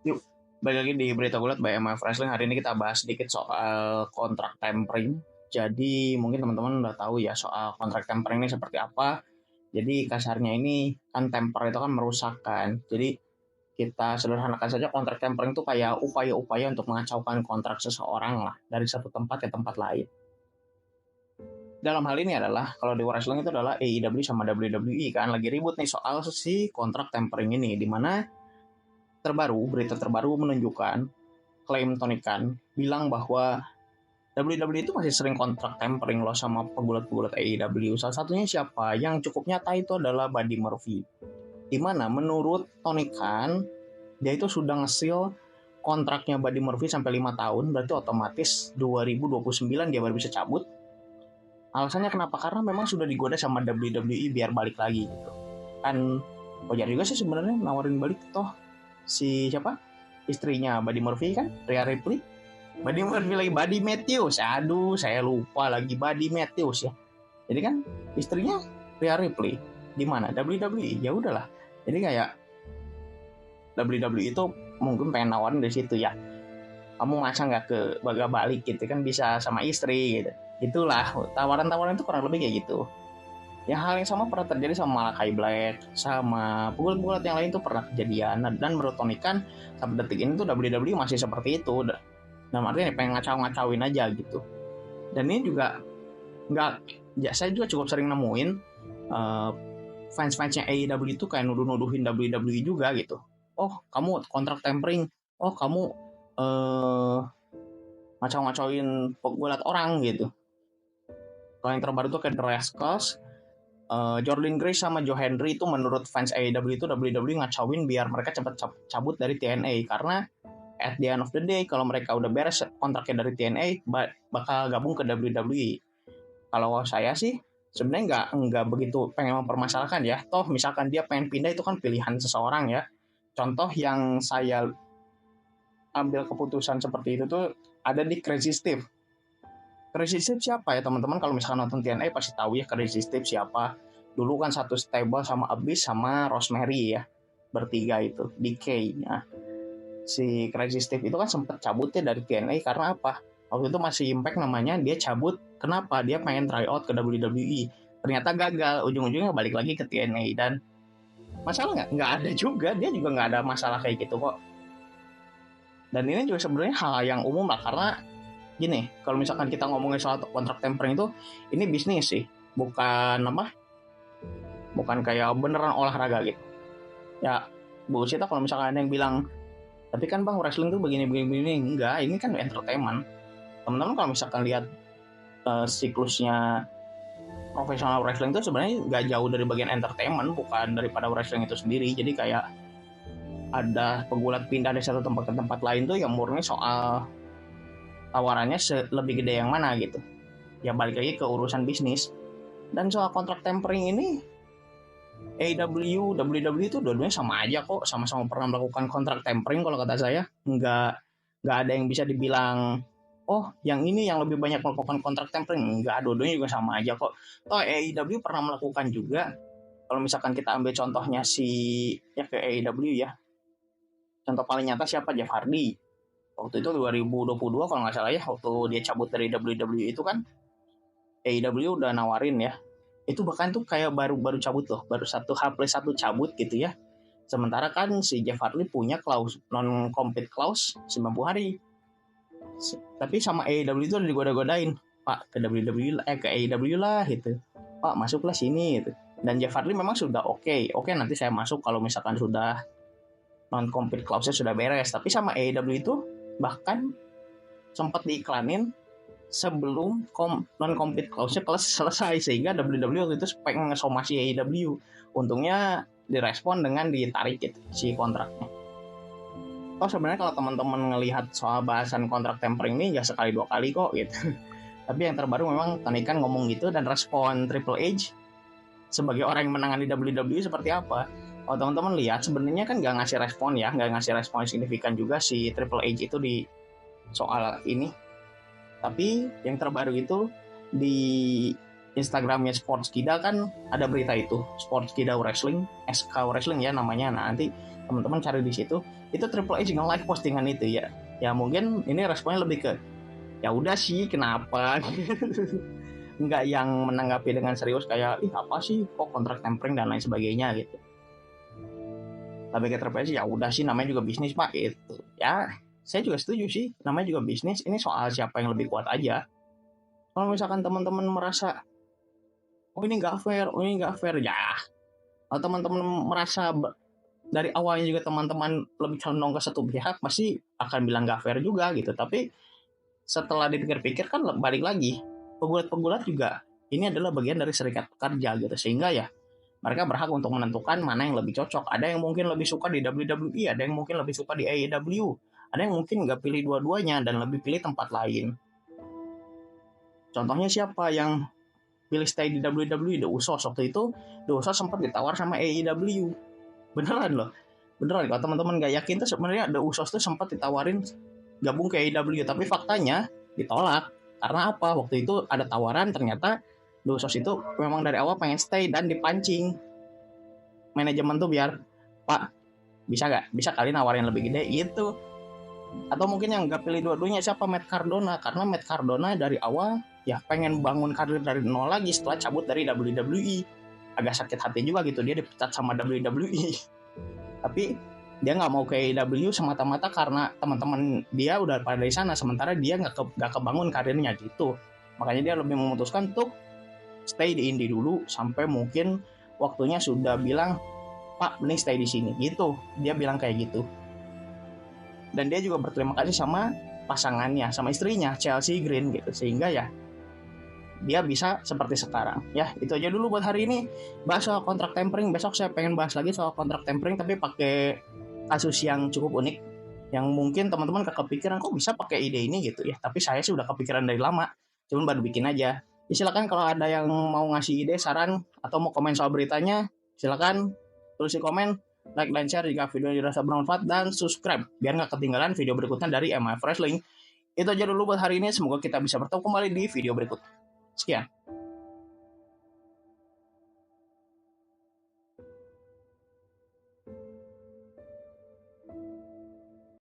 Yuk, balik lagi di Berita Gulat by MF Wrestling. Hari ini kita bahas sedikit soal kontrak tempering. Jadi mungkin teman-teman udah tahu ya soal kontrak tempering ini seperti apa. Jadi kasarnya ini kan temper itu kan merusak kan. Jadi kita sederhanakan saja kontrak tempering itu kayak upaya-upaya untuk mengacaukan kontrak seseorang lah dari satu tempat ke tempat lain. Dalam hal ini adalah kalau di wrestling itu adalah AEW sama WWE kan lagi ribut nih soal si kontrak tempering ini, di mana berita terbaru menunjukkan klaim Tony Khan bilang bahwa WWE itu masih sering kontrak tempering loh sama pegulat-pegulat AEW. Salah satunya siapa? Yang cukup nyata itu adalah Buddy Murphy. Di mana menurut Tony Khan, dia itu sudah ngesil kontraknya Buddy Murphy sampai 5 tahun, berarti otomatis 2029 dia baru bisa cabut. Alasannya kenapa? Karena memang sudah digoda sama WWE biar balik lagi gitu. Kan wajar juga sih sebenarnya nawarin balik, toh si siapa? Istrinya Buddy Murphy kan, Rhea Ripley. Buddy Murphy lagi Buddy Matthews. Aduh, saya lupa lagi Buddy Matthews ya. Jadi kan istrinya Rhea Ripley. Di mana? WWE. Ya udahlah. Jadi kayak WWE itu mungkin pengen nawarin dari situ ya. Kamu masa nggak ke balik gitu kan, bisa sama istri gitu. Itulah tawaran-tawaran itu kurang lebih kayak gitu. Ya hal yang sama pernah terjadi sama Malakai Black, sama pegulat-pegulat yang lain tuh pernah kejadian. Dan menurut Tony Khan sampai detik ini tuh WWE masih seperti itu. Dan artinya pengen ngacau-ngacauin aja gitu. Dan ini juga nggak, ya saya juga cukup sering nemuin fans-fansnya AEW itu kayak nuduh-nuduhin WWE juga gitu. Oh kamu kontrak tempering, oh kamu ngacau-ngacauin pegulat orang gitu. Kalau yang terbaru tuh kayak The Rascals, Jordan Grace sama Joe Hendry itu menurut fans AEW itu WWE ngacauin biar mereka cepat cabut dari TNA, karena at the end of the day kalau mereka udah beres kontraknya dari TNA bakal gabung ke WWE. Kalau saya sih sebenarnya nggak begitu pengen mempermasalahkan ya, toh misalkan dia pengen pindah itu kan pilihan seseorang ya. Contoh yang saya ambil keputusan seperti itu tuh ada di Crazy Steve. Crazy Steve siapa ya teman-teman? Kalau misalkan nonton TNA pasti tahu ya Crazy Steve siapa. Dulu kan satu stable sama Abyss sama Rosemary ya, bertiga itu DK. Nah, si Crazy Steve itu kan sempat cabutnya dari TNA karena apa? Waktu itu masih Impact namanya, dia cabut. Kenapa? Dia pengen try out ke WWE. Ternyata gagal, ujung-ujungnya balik lagi ke TNA. Dan masalah nggak ada juga, dia juga nggak ada masalah kayak gitu kok. Dan ini juga sebenarnya hal yang umum lah, karena gini, kalau misalkan kita ngomongin soal kontrak tempering itu, ini bisnis sih, bukan kayak beneran olahraga gitu. Ya, bullshit kalau misalkan ada yang bilang, tapi kan bang wrestling tuh begini, enggak, ini kan entertainment. Teman-teman kalau misalkan lihat siklusnya profesional wrestling itu sebenarnya nggak jauh dari bagian entertainment, bukan daripada wrestling itu sendiri. Jadi kayak ada pegulat pindah dari satu tempat ke tempat lain tuh yang murni soal tawarannya lebih gede yang mana gitu. Ya balik lagi ke urusan bisnis. Dan soal kontrak tempering ini, AEW, WWE itu dua-duanya sama aja kok, sama-sama pernah melakukan kontrak tempering kalau kata saya. Nggak ada yang bisa dibilang, oh yang ini yang lebih banyak melakukan kontrak tempering. Nggak, dua-duanya juga sama aja kok. Toh AEW pernah melakukan juga. Kalau misalkan kita ambil contohnya ya ke AEW ya. Contoh paling nyata siapa? Jeff Hardy. Waktu itu 2022 kalau nggak salah ya, waktu dia cabut dari WWE itu kan AEW udah nawarin ya. Itu bahkan tuh kayak baru cabut loh, baru H+1 cabut gitu ya. Sementara kan si Jeff Hardy punya clause non compete clause 90 hari. Tapi sama AEW itu udah digoda-godain, Pak ke WWE ke AEW lah gitu. Pak masuklah sini gitu. Dan Jeff Hardy memang sudah oke nanti saya masuk kalau misalkan sudah non compete clause-nya sudah beres. Tapi sama AEW itu bahkan sempat diiklanin sebelum non compete clause-nya selesai, sehingga WWE waktu itu pengen ngesomasi AEW. Untungnya direspon dengan ditarik gitu si kontraknya. Oh sebenarnya kalau teman-teman ngelihat soal bahasan kontrak tempering ini nggak sekali dua kali kok gitu. Tapi yang terbaru memang Tony Khan ngomong gitu, dan respon Triple H sebagai orang yang menangani WWE seperti apa. Kalau teman-teman lihat sebenarnya kan nggak ngasih respon signifikan juga si Triple H itu di soal ini. Tapi yang terbaru itu di Instagramnya Sportskida kan ada berita itu, Sportskida Wrestling, SK Wrestling ya namanya. Nah, nanti teman-teman cari di situ. Itu Triple H nge-like postingan itu ya. Ya mungkin ini responnya lebih ke ya udah sih kenapa, nggak yang menanggapi dengan serius kayak ih apa sih kok kontrak tempering dan lain sebagainya gitu. Tapi ke Triple H ya udah sih namanya juga bisnis pak itu. Ya saya juga setuju sih namanya juga bisnis. Ini soal siapa yang lebih kuat aja. Kalau misalkan teman-teman merasa oh ini nggak fair, oh ini nggak fair ya. Kalau teman-teman merasa dari awalnya juga teman-teman lebih condong ke satu pihak pasti akan bilang nggak fair juga gitu. Tapi setelah dipikir-pikir kan balik lagi pegulat-pegulat juga ini adalah bagian dari serikat pekerja gitu sehingga ya mereka berhak untuk menentukan mana yang lebih cocok. Ada yang mungkin lebih suka di WWE, ada yang mungkin lebih suka di AEW, ada yang mungkin nggak pilih dua-duanya dan lebih pilih tempat lain. Contohnya siapa yang pilih stay di WWE? The Usos. Waktu itu The Usos sempat ditawar sama AEW. Beneran loh. Beneran, kalau teman-teman nggak yakin tuh sebenarnya The Usos tuh sempat ditawarin gabung ke AEW, tapi faktanya ditolak. Karena apa? Waktu itu ada tawaran, ternyata The Usos itu memang dari awal pengen stay dan dipancing manajemen tuh biar Pak bisa nggak? Bisa kali nawarin lebih gede gitu. Atau mungkin yang nggak pilih dua-duanya siapa? Matt Cardona. Karena Matt Cardona dari awal ya pengen bangun karir dari nol lagi setelah cabut dari WWE. Agak sakit hati juga gitu dia dipecat sama WWE. Tapi dia nggak mau ke AEW semata-mata karena teman-teman dia udah pada di sana, sementara dia nggak kebangun karirnya gitu. Makanya dia lebih memutuskan untuk stay di indie dulu sampai mungkin waktunya sudah bilang Pak mending stay di sini gitu. Dia bilang kayak gitu. Dan dia juga berterima kasih sama pasangannya, sama istrinya Chelsea Green gitu, sehingga ya dia bisa seperti sekarang. Ya itu aja dulu buat hari ini bahas soal kontrak tempering. Besok saya pengen bahas lagi soal kontrak tempering tapi pakai kasus yang cukup unik yang mungkin teman-teman gak kepikiran kok bisa pakai ide ini gitu ya. Tapi saya sih udah kepikiran dari lama, cuman baru bikin aja. Ya, silakan kalau ada yang mau ngasih ide, saran atau mau komen soal beritanya, silakan tulis di komen, like dan share jika video dirasa bermanfaat, dan subscribe biar nggak ketinggalan video berikutnya dari MF Wrestling. Itu aja dulu buat hari ini, semoga kita bisa bertemu kembali di video berikutnya. Sekian.